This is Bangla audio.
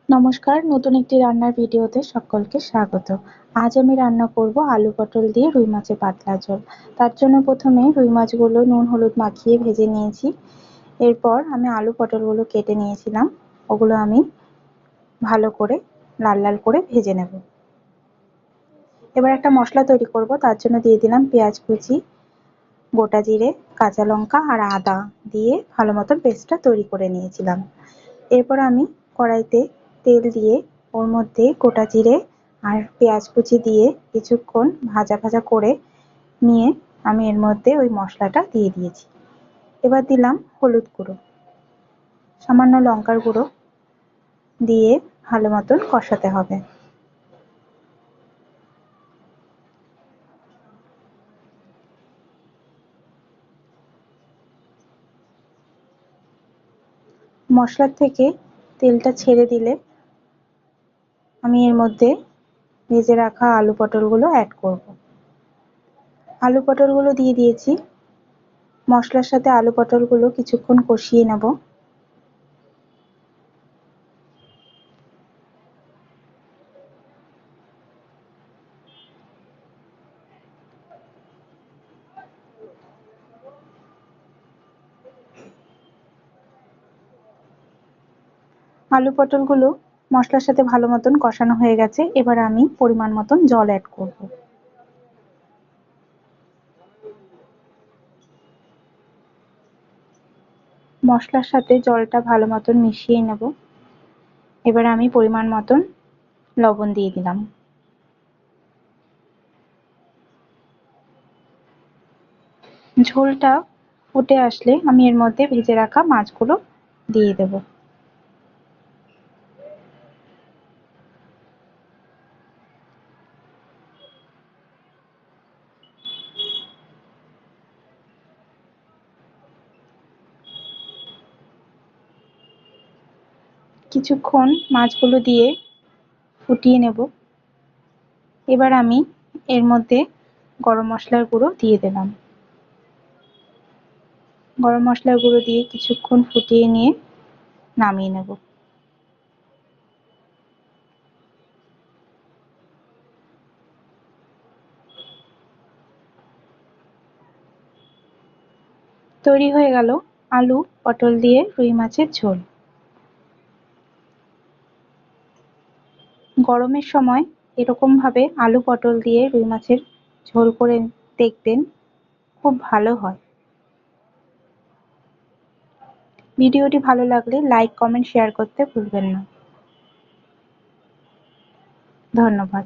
নমস্কার, নতুন একটি রান্নার ভিডিওতে সকলকে স্বাগত। আজ আমি রান্না করব আলু পটল দিয়ে রুই মাছের পাতলা ঝোল। তার জন্য প্রথমে রুই মাছগুলো নুন হলুদ মাখিয়ে ভেজে নিয়েছি। এরপর আমি আলু পটলগুলো কেটে নিয়েছিলাম, ওগুলো আমি ভালো করে লাল লাল করে ভেজে নেব। এবার একটা মশলা তৈরি করব, তার জন্য দিয়ে দিলাম পেঁয়াজ কুচি, গোটা জিরে, কাঁচা লঙ্কা আর আদা দিয়ে ভালো মতন পেস্টটা তৈরি করে নিয়েছিলাম। এরপর আমি কড়াইতে তেল দিয়ে ওর মধ্যে গোটা জিরে আর পেঁয়াজ কুচি দিয়ে কিছুক্ষণ ভাজা ভাজা করে নিয়ে আমি এর মধ্যে ওই মশলাটা দিয়ে দিয়েছি। এবার দিলাম হলুদ গুঁড়ো, সামান্য লঙ্কার গুঁড়ো দিয়ে ভালো মতন কষাতে হবে। মশলার থেকে তেলটা ছেড়ে দিলে আমি এর মধ্যে ভেজে রাখা আলু পটলগুলো অ্যাড করব। আলু পটলগুলো দিয়ে দিয়েছি। মশলার সাথে আলু পটলগুলো কিছুক্ষণ কষিয়ে নেব। আলু পটলগুলো মশলার সাথে ভালো মতন কষানো হয়ে গেছে। এবার আমি পরিমাণ মতন জল অ্যাড করব। মশলার সাথে জলটা ভালো মতন মিশিয়ে নেব। এবার আমি পরিমাণ মতন লবণ দিয়ে দিলাম। ঝোলটা ফুটে আসলে আমি এর মধ্যে ভেজে রাখা মাছগুলো দিয়ে দেব। কিছুক্ষণ মাছগুলো দিয়ে ফুটিয়ে নেব। এবার আমি এর মধ্যে গরম মশলার গুঁড়ো দিয়ে দিলাম। গরম মশলার গুঁড়ো দিয়ে কিছুক্ষণ ফুটিয়ে নিয়ে নামিয়ে নেব। তৈরি হয়ে গেল আলু পটল দিয়ে রুই মাছের ঝোল। গরমের সময় এরকম ভাবে আলু পটল দিয়ে রুই মাছের ঝোল করে দেখবেন, খুব ভালো হয়। ভিডিওটি ভালো লাগলে লাইক কমেন্ট শেয়ার করতে ভুলবেন না। ধন্যবাদ।